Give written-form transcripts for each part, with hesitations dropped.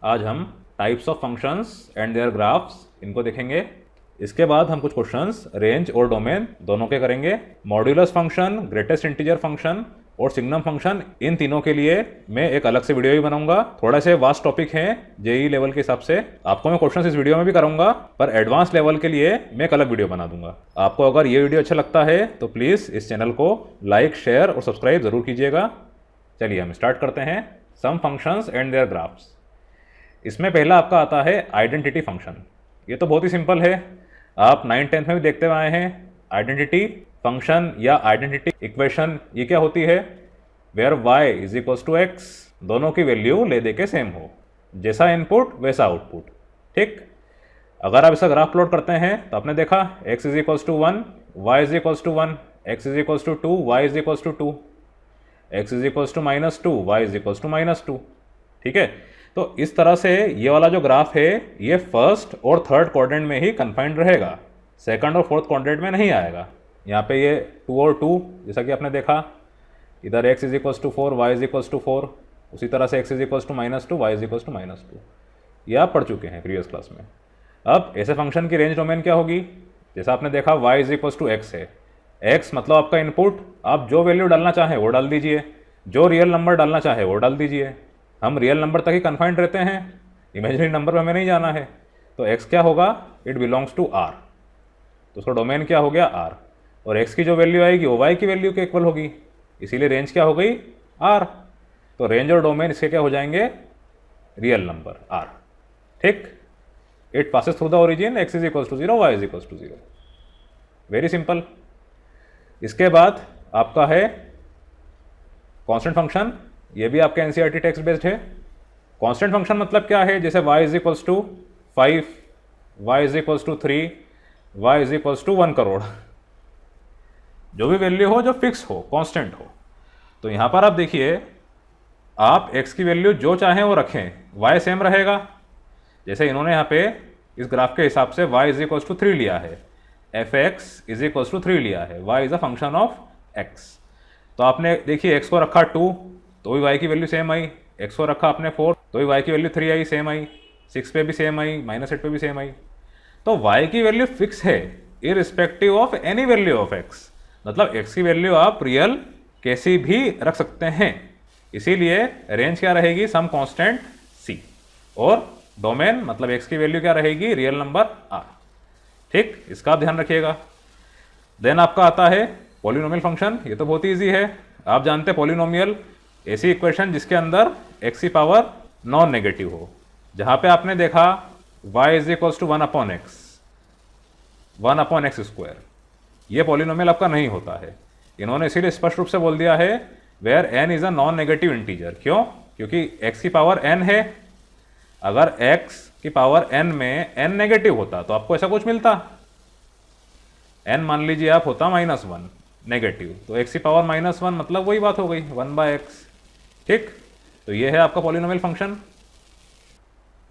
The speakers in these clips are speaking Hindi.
आज हम types of functions and their graphs इनको देखेंगे। इसके बाद हम कुछ क्वेश्चंस रेंज और डोमेन दोनों के करेंगे। Modulus function, greatest integer function और सिग्नम फंक्शन, इन तीनों के लिए मैं एक अलग से वीडियो भी बनाऊंगा। थोड़ा से वास्ट टॉपिक हैं जेई लेवल के हिसाब से। आपको मैं क्वेश्चंस इस वीडियो में भी कराऊंगा, पर एडवांस लेवल के लिए मैं एक अलग वीडियो बना दूंगा। आपको अगर ये वीडियो अच्छा लगता है तो प्लीज़ इस चैनल को लाइक, शेयर और सब्सक्राइब ज़रूर कीजिएगा। चलिए हम स्टार्ट करते हैं। सम फंक्शंस एंड देयर ग्राफ्स। इसमें पहला आपका आता है आइडेंटिटी फंक्शन। ये तो बहुत ही सिंपल है, आप 9th-10th में भी देखते हुए आए हैं। आइडेंटिटी फंक्शन या आइडेंटिटी इक्वेशन ये क्या होती है? Where y is equals to X, दोनों की वैल्यू ले दे के सेम हो, जैसा इनपुट वैसा आउटपुट। ठीक, अगर आप इसका ग्राफ प्लॉट करते हैं तो आपने देखा x is equals to 1, y is equals to 1, x is equals to 2, y is equals to 2, x is equals to -2, y is equals to -2। ठीक है, तो इस तरह से ये वाला जो ग्राफ है ये फर्स्ट और थर्ड क्वाड्रेंट में ही कन्फाइंड रहेगा, सेकंड और फोर्थ क्वाड्रेंट में नहीं आएगा। यहाँ पे ये 2 और 2, जैसा कि आपने देखा, इधर x is equals to 4, y is equals to 4, उसी तरह से x is equals to -2, y is equals to -2। ये आप पढ़ चुके हैं प्रीवियस क्लास में। अब ऐसे फंक्शन की रेंज डोमेन क्या होगी? जैसा आपने देखा y is equals to X है, x मतलब आपका इनपुट, आप जो वैल्यू डालना चाहें वो डाल दीजिए, जो रियल नंबर डालना चाहे वो डाल दीजिए। हम रियल नंबर तक ही कन्फाइंड रहते हैं, इमेजिनरी नंबर पर हमें नहीं जाना है। तो x क्या होगा? इट बिलोंग्स टू r, तो उसका डोमेन क्या हो गया? r, और x की जो वैल्यू आएगी वो y की वैल्यू के इक्वल होगी, इसीलिए रेंज क्या हो गई? r। तो रेंज और डोमेन इसके क्या हो जाएंगे? Real number r। ठीक, it passes through the origin, x is equals to 0, y is equals to 0। Very simple. इसके बाद आपका है कांस्टेंट फंक्शन। ये भी आपके एनसीईआरटी टेक्स्ट बेस्ड है। कांस्टेंट फंक्शन मतलब क्या है? जैसे y is equals to 5, y is equals to 3, y is equals to 1 crore, जो भी वैल्यू हो जो फिक्स हो, कांस्टेंट हो। तो यहाँ पर आप देखिए, आप x की वैल्यू जो चाहें वो रखें, y सेम रहेगा। जैसे इन्होंने यहाँ पे इस ग्राफ के हिसाब से y इज इक्वल्स टू 3 लिया है, fx इज इक्वल्स टू 3 लिया है, y is a function of x। तो आपने देखिए x को रखा 2 तो भी y की वैल्यू सेम आई, x को रखा आपने 4 तो भी y की वैल्यू 3 आई, सेम आई, 6 पे भी सेम आई, -8 पे भी सेम आई। तो y की वैल्यू फिक्स है irrespective of any value of x। मतलब x की वैल्यू आप रियल कैसी भी रख सकते हैं, इसीलिए रेंज क्या रहेगी? सम कांस्टेंट c, और डोमेन मतलब x की वैल्यू क्या रहेगी? Real number r। ठीक, इसका आप ध्यान रखिएगा। देन आपका आता है पॉलिनोमियल फंक्शन। ये तो बहुत ही ईजी है, आप जानते हैं पॉलिनोमियल ऐसी इक्वेशन जिसके अंदर x की पावर नॉन नेगेटिव हो। जहां पे आपने देखा y is equals to 1/x, 1/x square, ये पॉलिनोमियल आपका नहीं होता है। इन्होंने इसीलिए स्पष्ट रूप से बोल दिया है where n is a non negative integer. क्यों? क्योंकि x की पावर n है। अगर x की पावर n में n नेगेटिव होता तो आपको ऐसा कुछ मिलता? n मान लीजिए आप होता -1 नेगेटिव, तो x की पावर -1 मतलब वही बात हो गई, 1/x। ठीक, तो ये है आपका पॉलिनोमियल फंक्शन।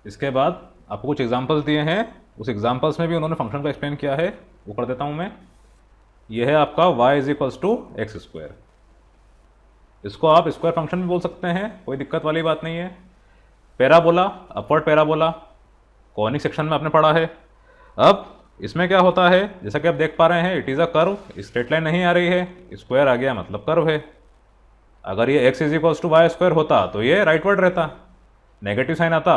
इसके बाद आपको कुछ एग्जांपल्स दिए हैं, उस एग्जांपल्स में भी उन्होंने फंक्शन को एक्सप्लेन किया है, वो कर देता हूं मैं। ये है आपका y is equals to x square. इसको आप स्क्वायर फंक्शन भी बोल सकते हैं, कोई दिक्कत वाली बात नहीं है। Parabola, upward parabola, conic section में आपने पढ़ा है। अब इसमें क्या होता है, जैसा कि आप देख पा रहे हैं, it is a curve, straight line नहीं आ रही है, स्क्वायर आ गया मतलब कर्व है। अगर ये x is equals to y square होता तो ये राइटवर्ड रहता, नेगेटिव साइन आता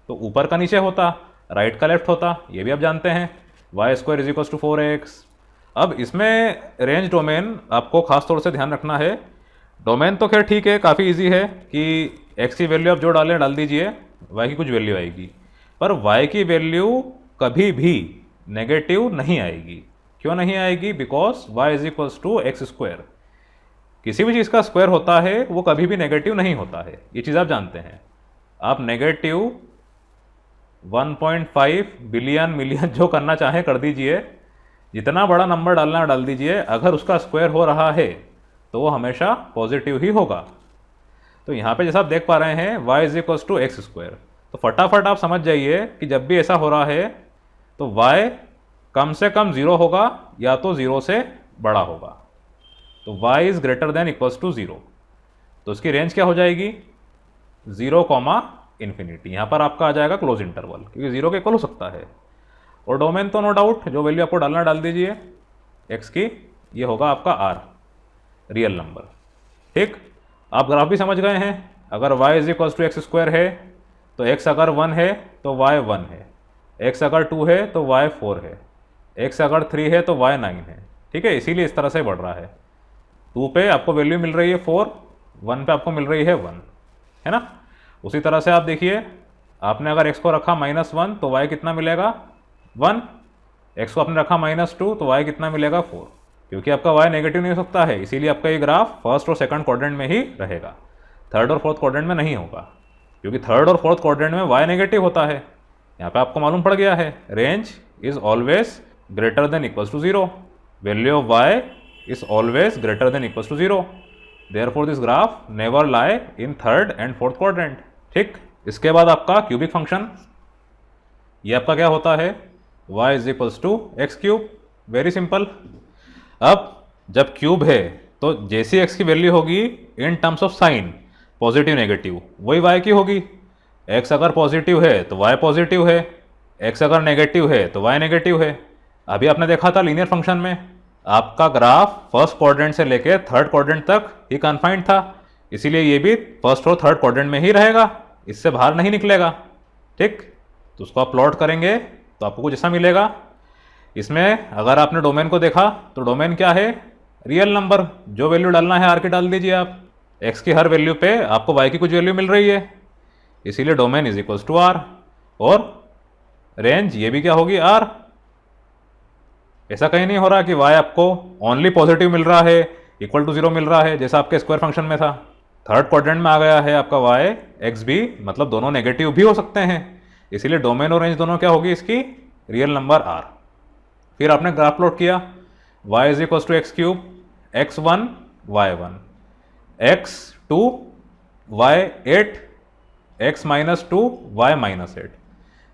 तो ऊपर का नीचे होता, राइट का लेफ्ट होता, ये भी आप जानते हैं। Y square is equals to 4x। अब इसमें रेंज डोमेन आपको खास तौर से ध्यान रखना है। डोमेन तो खैर ठीक है, काफ़ी इजी है कि x की वैल्यू आप जो डालें डाल दीजिए, y की कुछ वैल्यू आएगी, पर y की वैल्यू कभी भी नेगेटिव नहीं आएगी। क्यों नहीं आएगी? Because y is equals to x square. किसी भी चीज़ का स्क्वायर होता है वो कभी भी नेगेटिव नहीं होता है, ये चीज़ आप जानते हैं। आप नेगेटिव 1.5 बिलियन मिलियन जो करना चाहें कर दीजिए, जितना बड़ा नंबर डालना डाल दीजिए, अगर उसका स्क्वायर हो रहा है तो वो हमेशा पॉजिटिव ही होगा। तो यहाँ पे जैसा आप देख पा रहे हैं y is equals to x square, तो फटाफट आप समझ जाइए कि जब भी ऐसा हो रहा है तो y कम से कम 0 होगा या तो 0 से बड़ा होगा। तो y is greater than equals to 0, तो उसकी रेंज क्या हो जाएगी? 0, इन्फिनिटी। यहाँ पर आपका आ जाएगा क्लोज इंटरवल, क्योंकि 0 के इक्वल हो सकता है। और डोमेन तो नो डाउट जो वैल्यू आपको डालना डाल दीजिए x की, ये होगा आपका r, रियल नंबर। ठीक, आप ग्राफ भी समझ गए हैं। अगर y is equal to x square है तो x अगर 1 है तो y 1 है, x अगर 2 है तो y 4 है, x अगर 3 है तो y 9 है। ठीक है, इसीलिए इस तरह से बढ़ रहा है। 2 पे आपको वैल्यू मिल रही है 4, 1 पे आपको मिल रही है 1, है ना। उसी तरह से आप देखिए, आपने अगर x को रखा -1 तो y कितना मिलेगा 1, x को आपने रखा -2 तो y कितना मिलेगा 4, क्योंकि आपका y नेगेटिव नहीं हो सकता है, इसीलिए आपका ये ग्राफ फर्स्ट और सेकंड क्वाड्रेंट में ही रहेगा, थर्ड और फोर्थ क्वाड्रेंट में नहीं होगा, क्योंकि थर्ड और फोर्थ क्वाड्रेंट में y नेगेटिव होता है। यहाँ पे आपको मालूम पड़ गया है, range is always greater than equals to 0, value of y is always greater than equals to 0, therefore this graph never lie in third and fourth quadrant. ठीक, इसके बाद आपका क्यूबिक फंक्शन, ये आपका क्या होता है, y is equals to x cube, very simple. अब जब क्यूब है तो जैसी x की वैल्यू होगी in terms of sine, positive negative, वही y की होगी। x अगर पॉजिटिव है तो y पॉजिटिव है, x अगर नेगेटिव है तो y नेगेटिव है। अभी आपने देखा था लीनियर फंक्शन में, आपका ग्राफ फर्स्ट क्वाड्रेंट से लेके थर्ड क्वाड्रेंट तक ही कन्फाइंड था, इसीलिए ये भी फर्स्ट और थर्ड क्वाड्रेंट में ही रहेगा, इससे बाहर नहीं निकलेगा। ठीक, तो उसको आप प्लॉट करेंगे तो आपको कुछ ऐसा मिलेगा। इसमें अगर आपने डोमेन को देखा तो डोमेन क्या है, रियल नंबर, जो वैल्यू डालना है r की डाल दीजिए आप, x की हर वैल्यू पे आपको y की कुछ वैल्यू मिल रही है, इसीलिए domain is equals to r, और रेंज ये भी क्या होगी r। ऐसा कहीं नहीं हो रहा कि y आपको ओनली पॉजिटिव मिल रहा है, इक्वल टू 0 मिल रहा है, जैसा आपके स्क्वायर फंक्शन में था। थर्ड क्वाड्रेंट में आ गया है आपका y, x भी, मतलब दोनों नेगेटिव भी हो सकते हैं, इसीलिए डोमेन और रेंज दोनों क्या होगी इसकी, रियल नंबर r। फिर आपने ग्राफ प्लॉट किया, y is equal to x cube, x1 y1, x2 y8, x -2 y -8।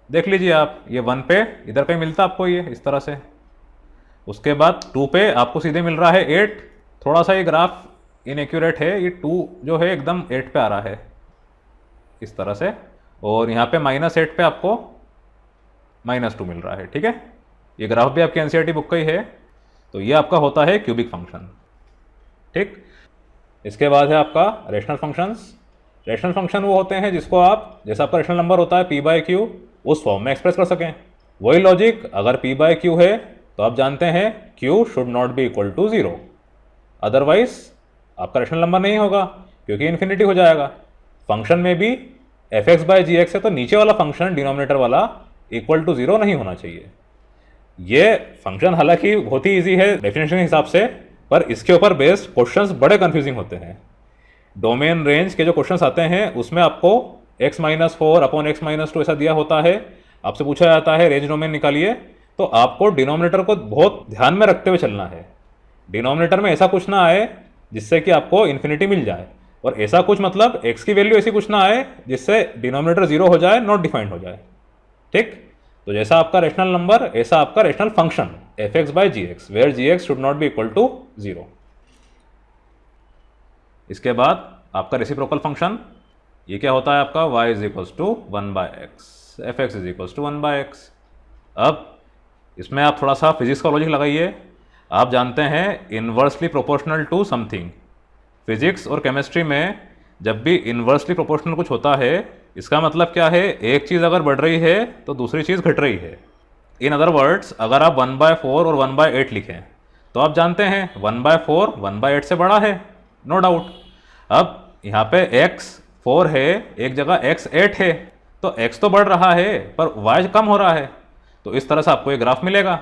देख लीजिए आप, ये 1 पे इधर कहीं मिलता आपको ये इस तरह से, उसके बाद 2 पे आपको सीधे मिल रहा है 8, थोड़ा सा ये ग्राफ इनएक्यूरेट है, ये 2 जो है एकदम 8 पे आ रहा है इस तरह से, और यहाँ पे -8 पे आपको -2 मिल रहा है। ठीक है, ये ग्राफ भी आपकी एनसीईआरटी बुक का ही है। तो ये आपका होता है क्यूबिक फंक्शन। ठीक, इसके बाद है आपका रेशनल फंक्शंस। रेशनल फंक्शन वो होते हैं जिसको आप, जैसा आपका रेशनल नंबर होता है p/q, उस फॉर्म में एक्सप्रेस कर सकें। वही लॉजिक, अगर p/q है तो आप जानते हैं q should not be equal to 0, otherwise आपका रेशनल नंबर नहीं होगा, क्योंकि इन्फिनिटी हो जाएगा। फंक्शन में भी f(x/gx) है तो नीचे वाला फंक्शन डिनोमिनेटर वाला इक्वल टू 0 नहीं होना चाहिए। ये फंक्शन हालांकि बहुत ही ईजी है डेफिनेशन के हिसाब से, पर इसके ऊपर बेस्ड क्वेश्चंस बड़े कंफ्यूजिंग होते हैं। डोमेन रेंज के जो क्वेश्चंस आते हैं उसमें आपको x -4 अपॉन x -2 ऐसा दिया होता है, आपसे पूछा जाता है रेंज डोमेन निकालिए, तो आपको डिनोमिनेटर को बहुत ध्यान में रखते हुए चलना है। डिनोमिनेटर में ऐसा कुछ ना आए जिससे कि आपको इन्फिनिटी मिल जाए, और ऐसा कुछ मतलब x की वैल्यू ऐसी कुछ ना आए जिससे डिनोमिनेटर 0 हो जाए, नॉट डिफाइंड हो जाए। ठीक, तो जैसा आपका रेशनल नंबर ऐसा आपका rational function f(x/gx) where gx should not be equal to 0। इसके बाद आपका रेसिप्रोकल फंक्शन, ये क्या होता है आपका, y is equal to 1/x, f(x) is equal to 1/x। अब इसमें आप थोड़ा सा फिजिक्स का लॉजिक लगाइए। आप जानते हैं inversely proportional to something, physics और केमिस्ट्री में जब भी इनवर्सली प्रोपोर्शनल कुछ होता है, इसका मतलब क्या है, एक चीज़ अगर बढ़ रही है तो दूसरी चीज़ घट रही है। इन अदर वर्ड्स, अगर आप 1/4 और 1/8 लिखें तो आप जानते हैं 1/4 1/8 से बड़ा है, नो डाउट। अब यहाँ पे x 4 है, एक जगह x 8 है, तो x तो बढ़ रहा है पर y कम हो रहा है, तो इस तरह से आपको एक ग्राफ मिलेगा।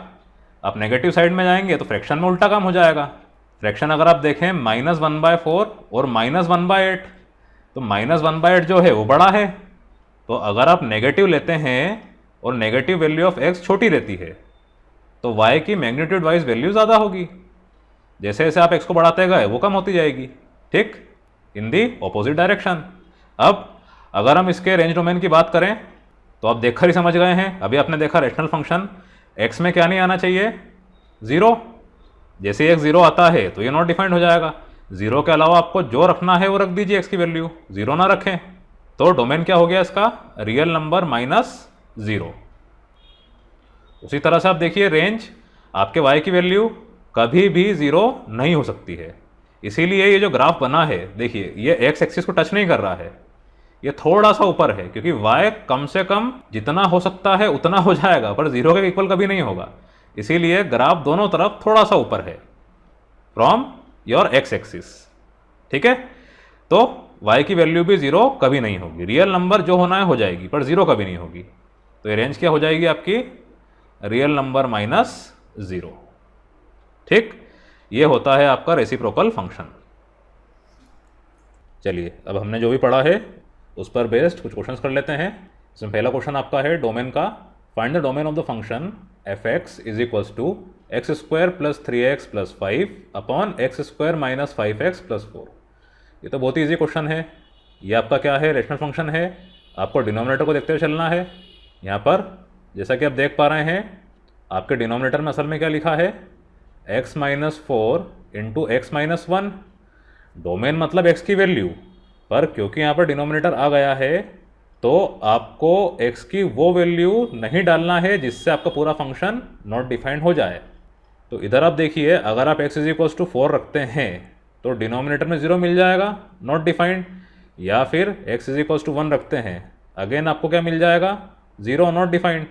आप नेगेटिव साइड में जाएंगे तो फ्रैक्शन में उल्टा काम हो जाएगा। फ्रैक्शन अगर आप देखें -1/4 और -1/8, तो -1/8 जो है वो बड़ा है, तो अगर आप नेगेटिव लेते हैं और नेगेटिव वैल्यू ऑफ x छोटी रहती है तो y की मैग्नीट्यूड वाइज वैल्यू ज़्यादा होगी। जैसे जैसे आप x को बढ़ाते गए वो कम होती जाएगी। ठीक, इन दी ऑपोजिट डायरेक्शन। अब अगर हम इसके रेंज डोमेन की बात करें तो आप देखकर ही समझ गए हैं, अभी आपने देखा रेशनल फंक्शन x में क्या नहीं आना चाहिए, 0। जैसे एक 0 आता है तो ये नॉट डिफाइंड हो जाएगा। 0 के अलावा आपको जो रखना है वो रख दीजिए, x की वैल्यू 0 ना रखें। तो डोमेन क्या हो गया इसका, रियल नंबर माइनस 0। उसी तरह से आप देखिए रेंज, आपके y की वैल्यू कभी भी 0 नहीं हो सकती है। इसीलिए ये जो ग्राफ बना है, देखिए ये x एक्सिस को टच नहीं कर रहा है, ये थोड़ा सा ऊपर है, क्योंकि y कम से कम जितना हो सकता है उतना हो जाएगा, पर 0 के इक्वल कभी नहीं होगा। इसीलिए ग्राफ दोनों तरफ थोड़ा सा ऊपर है फ्रॉम योर x एक्सिस। ठीक है, तो y की वैल्यू भी 0 कभी नहीं होगी, रियल नंबर जो होना है हो जाएगी, पर 0 कभी नहीं होगी। तो ये रेंज क्या हो जाएगी आपकी, रियल नंबर माइनस 0। ठीक, ये होता है आपका रेसिप्रोकल फंक्शन। चलिए अब हमने जो भी पढ़ा है उस पर बेस्ड कुछ क्वेश्चंस कर लेते हैं। इसमें पहला क्वेश्चन आपका है डोमेन का, find the domain of the function f x is equals to x square plus 3x plus 5 upon x square minus 5x plus 4। ये तो बहुत ही ईजी क्वेश्चन है। ये आपका क्या है, रेशनल फंक्शन है। आपको डिनोमिनेटर को देखते हुए चलना है। यहाँ पर जैसा कि आप देख पा रहे हैं, आपके डिनोमिनेटर में असल में क्या लिखा है, x minus 4 into x minus 1। Domain मतलब x की वैल्यू, पर क्योंकि यहाँ पर डिनोमिनेटर आ गया है तो आपको x की वो वैल्यू नहीं डालना है जिससे आपका पूरा फंक्शन नॉट डिफाइंड हो जाए। तो इधर आप देखिए, अगर आप x इज इक्वल्स टू 4 रखते हैं तो डिनोमिनेटर में 0 मिल जाएगा, नॉट डिफाइंड। या फिर x इज इक्वल्स टू 1 रखते हैं, अगेन आपको क्या मिल जाएगा, 0, नॉट डिफाइंड।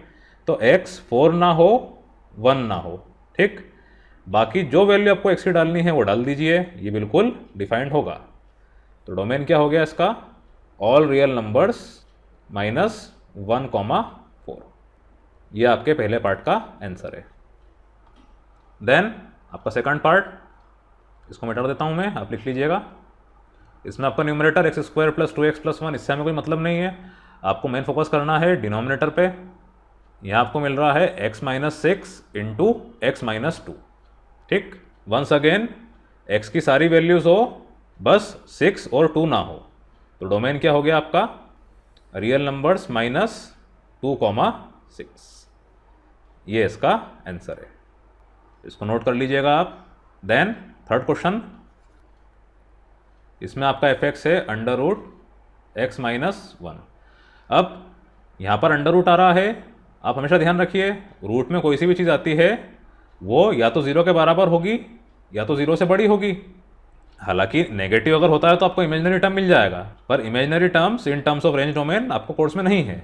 तो x 4 ना हो 1 ना हो, ठीक। बाकी जो वैल्यू आपको x की डालनी है वो डाल दीजिए, ये बिल्कुल डिफाइंड होगा। तो डोमेन क्या हो गया इसका, ऑल रियल नंबर्स माइनस 1,4। ये आपके पहले पार्ट का आंसर है। देन आपका सेकंड पार्ट, इसको मिटा देता हूँ मैं, आप लिख लीजिएगा। इसमें आपका numerator x square plus 2x plus 1, इससे हमें कोई मतलब नहीं है। आपको मेन फोकस करना है डिनोमिनेटर पे। यहाँ आपको मिल रहा है x minus 6 into x minus 2, ठीक। वंस अगेन x की सारी वैल्यूज हो, बस 6 और 2 ना हो। तो डोमेन क्या हो गया आपका, रियल नंबर्स माइनस 2,6। ये इसका आंसर है, इसको नोट कर लीजिएगा आप। देन थर्ड क्वेश्चन, इसमें आपका एफ एक्स है अंडर रूट एक्स माइनस 1। अब यहाँ पर अंडर रूट आ रहा है, आप हमेशा ध्यान रखिए रूट में कोई सी भी चीज़ आती है वो या तो 0 के बराबर होगी या तो 0 से बड़ी होगी। हालांकि नेगेटिव अगर होता है तो आपको इमेजिनरी टर्म मिल जाएगा, पर imaginary terms in terms of range domain आपको कोर्स में नहीं है।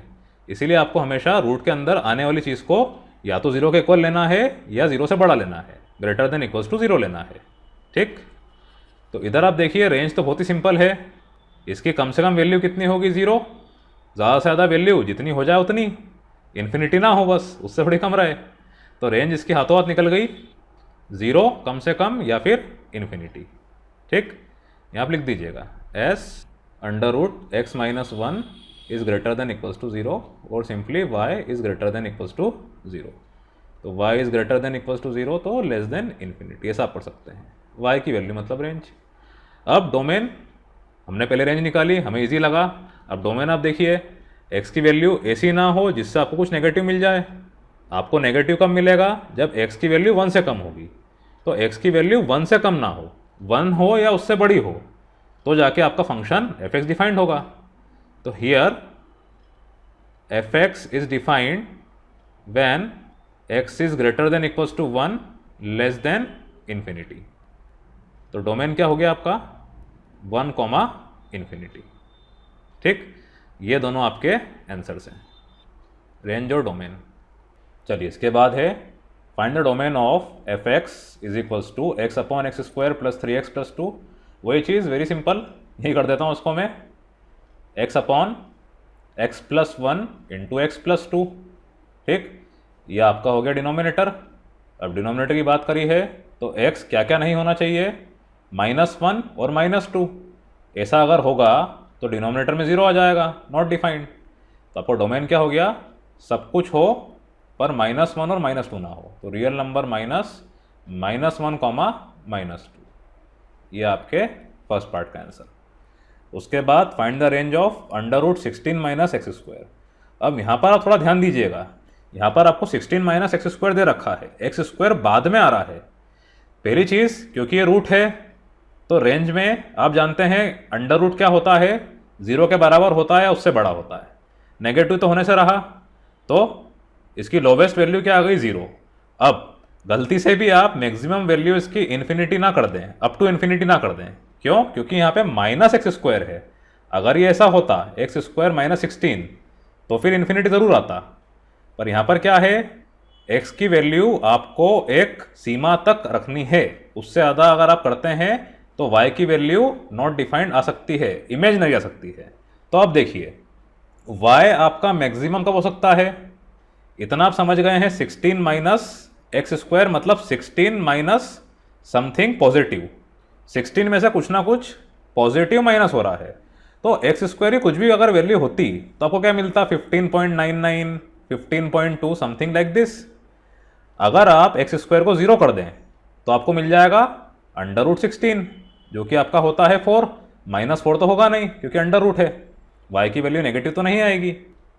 इसीलिए आपको हमेशा रूट के अंदर आने वाली चीज़ को या तो 0 के इक्वल लेना है या 0 से बड़ा लेना है, ग्रेटर देन इक्वल्स टू 0 लेना है, ठीक। तो इधर आप देखिए रेंज तो बहुत ही सिंपल है। इसकी कम से कम वैल्यू कितनी होगी, 0। ज़्यादा से ज़्यादा वैल्यू जितनी हो जाए उतनी, इन्फिनिटी ना हो बस, उससे बड़ी कम रहे। तो रेंज इसकी हाथों हाथ निकल गई, 0 कम से कम या फिर इन्फिनिटी, ठीक। यहाँ आप लिख दीजिएगा as under root x minus 1 is greater than equals to 0 और simply y is greater than equals to 0। तो y is greater than equals to 0 तो लेस देन इन्फिनिटी, ऐसा आप पढ़ सकते हैं। y की वैल्यू मतलब रेंज। अब डोमेन, हमने पहले रेंज निकाली, हमें इजी लगा। अब डोमेन आप देखिए, x की वैल्यू ऐसी ना हो जिससे आपको कुछ नेगेटिव मिल जाए। आपको नेगेटिव कब मिलेगा, जब x की वैल्यू 1 से कम होगी। तो x की वैल्यू 1 से कम ना हो, 1 हो या उससे बड़ी हो, तो जाके आपका फंक्शन एफ एक्स डिफाइंड होगा। तो here f x is defined when x is greater than equals to 1 less than infinity. तो डोमेन क्या हो गया आपका, 1, इन्फिनिटी, ठीक। ये दोनों आपके आंसर्स हैं, रेंज और डोमेन। चलिए इसके बाद है find the domain of f x is equals to x upon x square plus 3x plus 2। वही चीज़ वेरी सिंपल, यही कर देता हूँ उसको मैं, x upon x plus 1 into x plus 2, ठीक। ये आपका हो गया डिनोमिनेटर। अब डिनोमिनेटर की बात करी है तो x क्या क्या नहीं होना चाहिए, -1 और -2। ऐसा अगर होगा तो डिनोमिनेटर में 0 आ जाएगा, नॉट डिफाइंड। तो आपको डोमेन क्या हो गया, सब कुछ हो पर -1 और -2 ना हो। तो रियल नंबर -1, -2, ये आपके फर्स्ट पार्ट का आंसर। उसके बाद find the range of under root 16 minus x square. अब यहाँ पर आप थोड़ा ध्यान दीजिएगा, यहाँ पर आपको 16 माइनस एक्स स्क्वायर दे रखा है, एक्स स्क्वायर बाद में आ रहा है। पहली चीज़, क्योंकि ये रूट है तो रेंज में आप जानते हैं अंडर रूट क्या होता है, 0 के बराबर होता है या उससे बड़ा होता है। नेगेटिव तो होने से रहा, तो इसकी लोवेस्ट वैल्यू क्या आ गई 0। अब गलती से भी आप मैक्सिमम वैल्यू इसकी इन्फिनिटी ना कर दें, अप टू इन्फिनिटी ना कर दें। क्यों? क्योंकि यहाँ पे -x² है। अगर ये ऐसा होता x² - 16 तो फिर इन्फिनिटी ज़रूर आता, पर यहाँ पर क्या है, x की वैल्यू आपको एक सीमा तक रखनी है। उससे ज़्यादा अगर आप करते हैं तो y की वैल्यू नॉट डिफाइंड आ सकती है, इमेजिनरी आ सकती है। तो अब देखिए y आपका मैक्सिमम कब हो सकता है, इतना आप समझ गए हैं। 16 - x² मतलब 16 माइनस समथिंग पॉजिटिव। 16 में से कुछ ना कुछ पॉजिटिव माइनस हो रहा है, तो x² की कुछ भी अगर वैल्यू होती तो आपको क्या मिलता, 15.99, 15.2 समथिंग लाइक दिस। अगर आप x² को 0 कर दें तो आपको मिल जाएगा √16, जो कि आपका होता है 4। -4 तो होगा नहीं क्योंकि अंडर रूट है, y की वैल्यू नेगेटिव तो नहीं आएगी।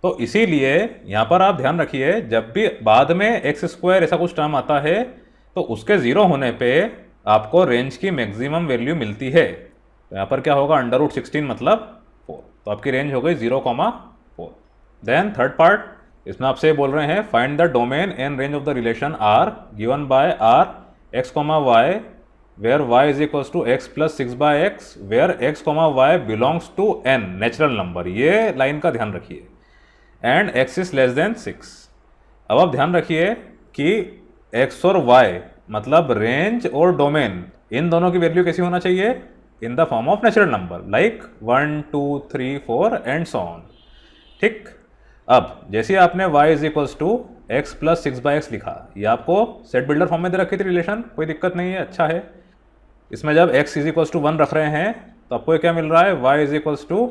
तो इसीलिए यहाँ पर आप ध्यान रखिए, जब भी बाद में x² ऐसा कुछ टर्म आता है तो उसके 0 होने पे आपको रेंज की मैक्सिमम वैल्यू मिलती है। तो यहाँ पर क्या होगा, √16 मतलब 4, तो आपकी रेंज हो गई 0,4। देन थर्ड पार्ट, इसमें आपसे ये बोल रहे हैं find the domain and range of the relation R given by R x, y where y is equal to x + 6/x where x, y belongs to n natural number. ये लाइन का ध्यान रखिए। And x is less than 6। अब आप ध्यान रखिए कि x और y मतलब रेंज और डोमेन, इन दोनों की वैल्यू कैसी होना चाहिए, in the form of natural number like 1, 2, 3, 4 and so on. ठीक। अब जैसे आपने y is equal to x + 6/x लिखा, ये आपको सेट बिल्डर फॉर्म में दे रखी थी रिलेशन, कोई दिक्कत नहीं है, अच्छा है। इसमें जब x इज इक्वल टू 1 रख रहे हैं तो आपको क्या मिल रहा है, y is equal to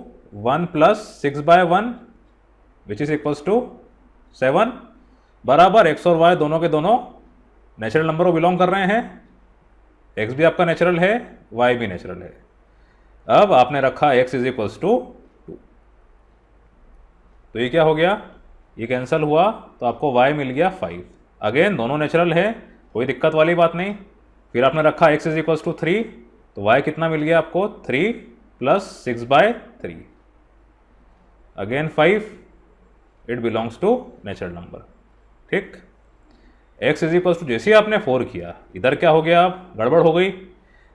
1 + 6/1 which is equals to 7 बराबर x और y दोनों के दोनों नेचुरल नंबर को बिलोंग कर रहे हैं। x भी आपका नेचुरल है, y भी नेचुरल है। अब आपने रखा x इज इक्वल्स टू 2, तो ये क्या हो गया, ये कैंसिल हुआ तो आपको y मिल गया 5। अगेन दोनों नेचुरल है, कोई दिक्कत वाली बात नहीं। फिर आपने रखा x इज इक्वल्स टू 3, तो y कितना मिल गया आपको, 3 + 6/3 again 5, it belongs to natural number. ठीक। x इज इक्वल टू जैसे आपने 4 किया, इधर क्या हो गया, अब गड़बड़ हो गई।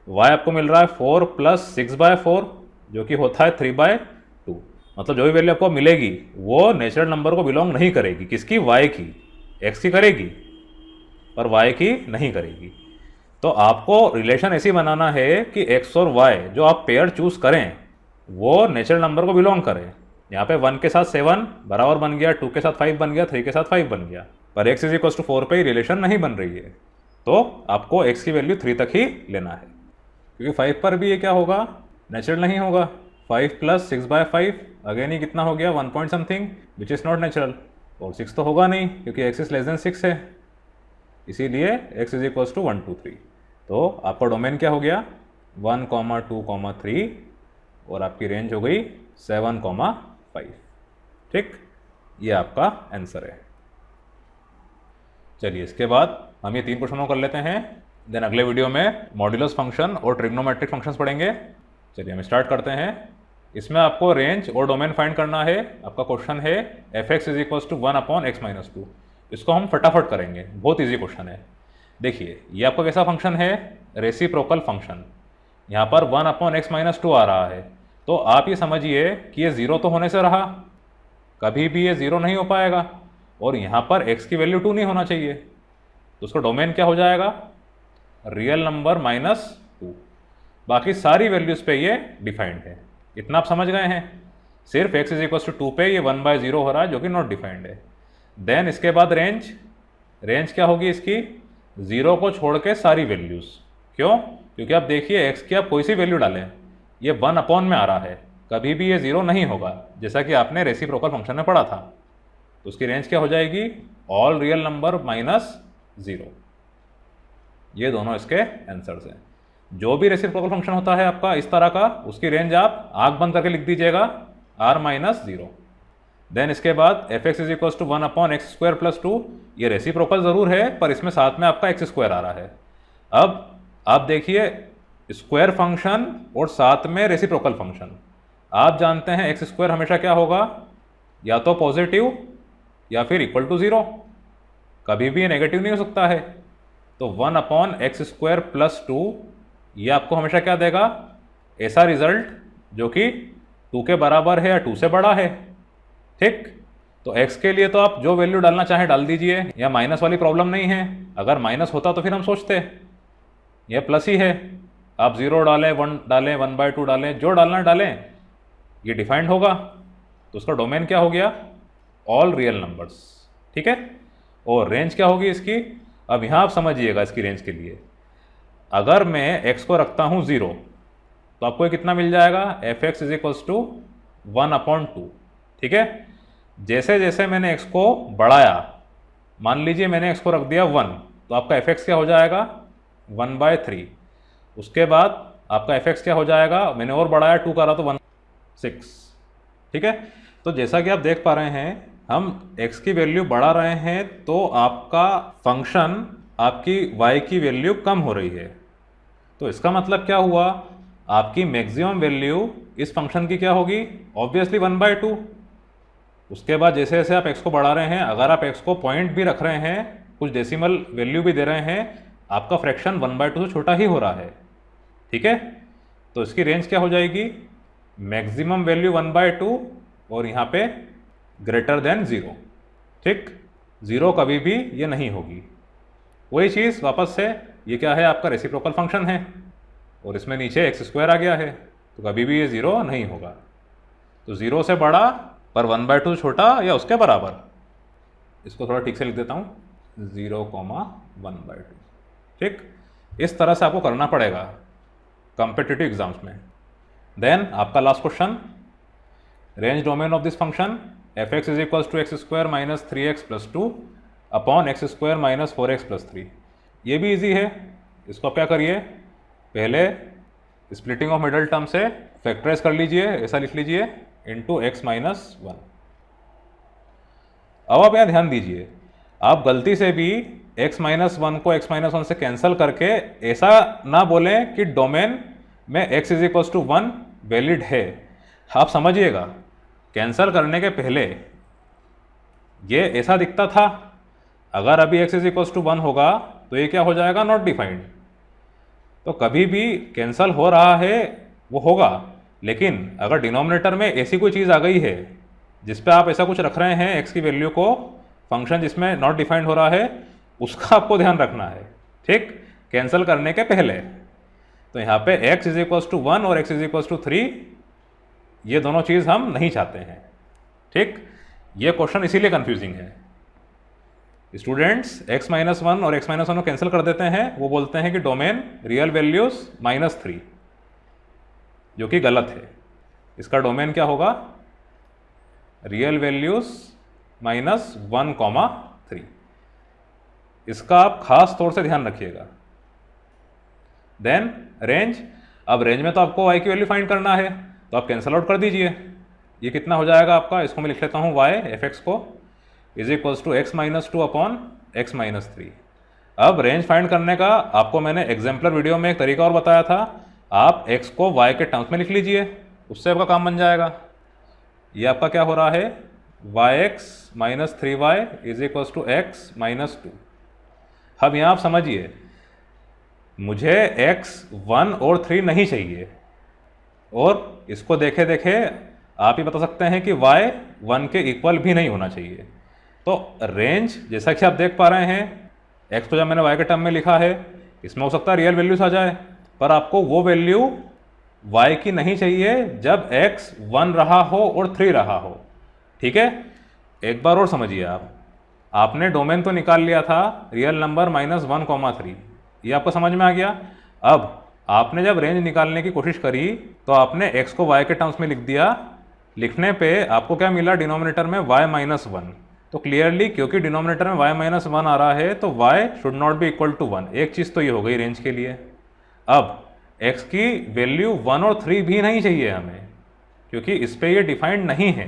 y आपको मिल रहा है 4 + 6/4 जो कि होता है 3/2। मतलब जो भी वैल्यू आपको मिलेगी वो नेचुरल नंबर को बिलोंग नहीं करेगी, किसकी, y की। x की करेगी पर y की नहीं करेगी। तो आपको रिलेशन ऐसी बनाना है कि x और y जो आप पेयर चूज करें वो नेचुरल नंबर को बिलोंग करें। यहाँ पे 1 के साथ 7 बराबर बन गया, 2 के साथ 5 बन गया, 3 के साथ 5 बन गया, पर x इज इक्वल टू 4 पे ही रिलेशन नहीं बन रही है। तो आपको x की वैल्यू 3 तक ही लेना है, क्योंकि 5 पर भी ये क्या होगा, नेचुरल नहीं होगा। 5 + 6/5 अगेन ही कितना हो गया, 1 point something which is not natural. और 6 तो होगा नहीं क्योंकि x इज लेस देन 6 है, इसीलिए x इज इक्वल टू 1, 2, 3। तो आपका डोमेन क्या हो गया, 1, 2, 3 और आपकी रेंज हो गई 7, 5। ठीक, ये आपका आंसर है। चलिए इसके बाद हम ये 3 क्वेश्चनों कर लेते हैं, देन अगले वीडियो में मॉड्यूलस फंक्शन और ट्रिग्नोमेट्रिक फंक्शंस पढ़ेंगे। चलिए हम स्टार्ट करते हैं। इसमें आपको रेंज और डोमेन फाइंड करना है। आपका क्वेश्चन है f(x = 1/x - 2)। इसको हम फटाफट करेंगे, बहुत ईजी क्वेश्चन है। देखिए ये आपका कैसा फंक्शन है, रेसिप्रोकल फंक्शन। यहाँ पर 1/x - 2 आ रहा है, तो आप ये समझिए कि ये 0 तो होने से रहा, कभी भी ये 0 नहीं हो पाएगा, और यहाँ पर x की वैल्यू 2 नहीं होना चाहिए, तो उसका डोमेन क्या हो जाएगा, रियल नंबर -2। बाकी सारी वैल्यूज पे ये डिफाइंड है, इतना आप समझ गए हैं। सिर्फ x इज इक्वल टू 2 पे ये 1/0 हो रहा है जो कि नॉट डिफाइंड है। देन इसके बाद रेंज क्या होगी इसकी, 0 को छोड़ के सारी वैल्यूज। क्यों, क्योंकि आप देखिए x की आप कोई सी वैल्यू डालें ये 1 में आ रहा है, कभी भी ये 0 नहीं होगा, जैसा कि आपने रेसिप्रोकल फंक्शन में पढ़ा था। तो उसकी रेंज क्या हो जाएगी, ऑल रियल नंबर -0। ये दोनों इसके आंसर्स हैं। जो भी रेसिप्रोकल फंक्शन होता है आपका इस तरह का, उसकी रेंज आप आंख बंद करके लिख दीजिएगा, r - 0। देन इसके बाद f(x = 1/x² + 2), ये रेसिप्रोकल ज़रूर है पर इसमें साथ में आपका x² आ रहा है। अब आप देखिए स्क्वायर फंक्शन और साथ में रेसिप्रोकल फंक्शन, आप जानते हैं एक्स स्क्वायर हमेशा क्या होगा, या तो पॉजिटिव या फिर इक्वल टू 0, कभी भी ये नेगेटिव नहीं हो सकता है। तो 1/x² + 2 ये आपको हमेशा क्या देगा, ऐसा रिजल्ट जो कि 2 के बराबर है या 2 से बड़ा है। ठीक, तो x के लिए तो आप जो वैल्यू डालना चाहें डाल दीजिए, या माइनस वाली प्रॉब्लम नहीं है। अगर माइनस होता तो फिर हम सोचते, यह प्लस ही है, आप 0 डालें, 1 डालें, 1/2 डालें, जो डालना डालें, ये डिफाइंड होगा। तो उसका डोमेन क्या हो गया, ऑल रियल नंबर्स। ठीक है, और रेंज क्या होगी इसकी, अब यहाँ आप समझिएगा इसकी रेंज के लिए। अगर मैं x को रखता हूँ 0, तो आपको ये कितना मिल जाएगा, fx = 1/2। ठीक है, जैसे जैसे मैंने x को बढ़ाया, मान लीजिए मैंने x को रख दिया 1, तो आपका fx क्या हो जाएगा, 1/3। उसके बाद आपका fx क्या हो जाएगा, मैंने और बढ़ाया 2 करा तो 1/6। ठीक है, तो जैसा कि आप देख पा रहे हैं, हम x की वैल्यू बढ़ा रहे हैं तो आपका फंक्शन, आपकी y की वैल्यू कम हो रही है। तो इसका मतलब क्या हुआ, आपकी मैक्सिमम वैल्यू इस फंक्शन की क्या होगी, ऑब्वियसली 1/2। उसके बाद जैसे जैसे आप x को बढ़ा रहे हैं, अगर आप x को पॉइंट भी रख रहे हैं, कुछ डेसिमल वैल्यू भी दे रहे हैं, आपका फ्रैक्शन 1/2 से छोटा ही हो रहा है। ठीक है, तो इसकी रेंज क्या हो जाएगी, मैक्सिमम वैल्यू 1/2 और यहाँ पे ग्रेटर देन 0। ठीक, 0 कभी भी ये नहीं होगी। वही चीज़ वापस से, ये क्या है, आपका रेसिप्रोकल फंक्शन है, और इसमें नीचे x² आ गया है, तो कभी भी ये 0 नहीं होगा। तो 0 से बड़ा पर 1/2 छोटा या उसके बराबर। इसको थोड़ा ठीक से लिख देता हूँ, 0,1/2। ठीक, इस तरह से आपको करना पड़ेगा कॉम्पिटिटिव एग्जाम्स में। देन आपका last question, range domain of this function fx = x² - 3x + 2 upon x² - 4x + 3। ये भी इजी है, इसको आप क्या करिए, पहले स्प्लिटिंग ऑफ मिडल टर्म से फैक्टराइज कर लीजिए, ऐसा लिख लीजिए इंटू x - 1। अब आप यहाँ ध्यान दीजिए, आप गलती से भी x - 1 को x - 1 से कैंसिल करके ऐसा ना बोलें कि डोमेन में x = 1 वैलिड है। आप समझिएगा, कैंसिल करने के पहले ये ऐसा दिखता था, अगर अभी x = 1 होगा तो ये क्या हो जाएगा, नॉट डिफाइंड। तो कभी भी कैंसिल हो रहा है वो होगा, लेकिन अगर डिनोमिनेटर में ऐसी कोई चीज़ आ गई है जिस पे आप ऐसा कुछ रख रहे हैं, x की वैल्यू को, फंक्शन जिसमें नॉट डिफाइंड हो रहा है, उसका आपको ध्यान रखना है। ठीक, कैंसिल करने के पहले। तो यहाँ पे x = 1 और x = 3, ये दोनों चीज़ हम नहीं चाहते हैं। ठीक, ये क्वेश्चन इसीलिए कंफ्यूजिंग है। स्टूडेंट्स x - 1 और x - 1 को कैंसिल कर देते हैं, वो बोलते हैं कि डोमेन रियल वैल्यूज -3, जो कि गलत है। इसका डोमेन क्या होगा, रियल वैल्यूज -1,3। इसका आप खास तौर से ध्यान रखिएगा। देन रेंज, अब रेंज में तो आपको y की वैल्यू फाइंड करना है, तो आप कैंसिल आउट कर दीजिए। ये कितना हो जाएगा आपका, इसको मैं लिख लेता हूँ y fx को = x - 2 अपॉन x - 3। अब रेंज फाइंड करने का आपको मैंने एग्जाम्पलर वीडियो में एक तरीका और बताया था, आप x को y के टर्म्स में लिख लीजिए, उससे आपका काम बन जाएगा। ये आपका क्या हो रहा है, yx - 3y = x - 2। अब यहाँ आप समझिए, मुझे x 1 और 3 नहीं चाहिए, और इसको देखे देखे आप ही बता सकते हैं कि y 1 के इक्वल भी नहीं होना चाहिए। तो रेंज, जैसा कि आप देख पा रहे हैं, x तो जब मैंने y के टर्म में लिखा है, इसमें हो सकता है रियल वैल्यूज आ जाए, पर आपको वो वैल्यू y की नहीं चाहिए जब x 1 रहा हो और 3 रहा हो। ठीक है, एक बार और समझिए, आपने डोमेन तो निकाल लिया था रियल नंबर -1,3, ये आपको समझ में आ गया। अब आपने जब रेंज निकालने की कोशिश करी तो आपने x को y के टर्म्स में लिख दिया, लिखने पे आपको क्या मिला, डिनोमिनेटर में y - 1। तो क्लियरली क्योंकि डिनोमिनेटर में y - 1 आ रहा है, तो y should not be equal to 1। एक चीज़ तो ये हो गई रेंज के लिए। अब x की वैल्यू 1 और 3 भी नहीं चाहिए हमें, क्योंकि इस पर ये डिफाइंड नहीं है,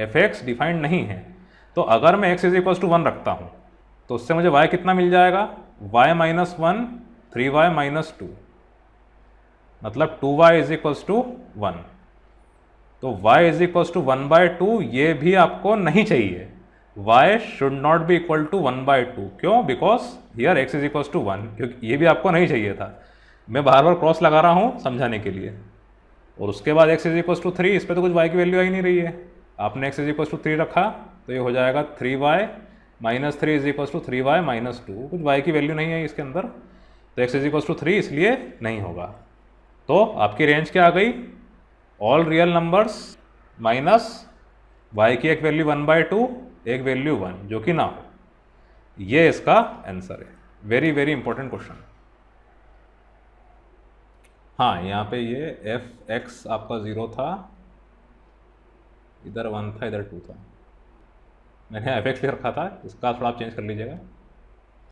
fx डिफाइंड नहीं है। तो अगर मैं x = 1 रखता हूँ, तो उससे मुझे y कितना मिल जाएगा, y - 1 3y - 2, मतलब 2y = 1। तो y इज इक्वल टू 1/2 ये भी आपको नहीं चाहिए। y should not be equal to 1/2। क्यों? Because here x is equal to 1, क्योंकि ये भी आपको नहीं चाहिए था। मैं बार बार क्रॉस लगा रहा हूँ समझाने के लिए। और उसके बाद x इज इक्वल टू 3, इस पर तो कुछ y की वैल्यू आई नहीं रही है। आपने x इज इक्वल टू 3 रखा तो ये हो जाएगा 3y minus 3 is equal to 3y minus 2। कुछ y की वैल्यू नहीं है इसके अंदर, तो x इज इक्वल टू 3 इसलिए नहीं होगा। तो आपकी रेंज क्या आ गई? All real numbers minus y की एक वैल्यू 1/2, एक वैल्यू 1 जो कि ना हो। ये इसका आंसर है। Very very important question. हाँ, यहाँ पे ये f(x) आपका 0 था, इधर 1 था, इधर 2 था। मैंने f(x) लिख रखा था, इसका थोड़ा आप चेंज कर लीजिएगा।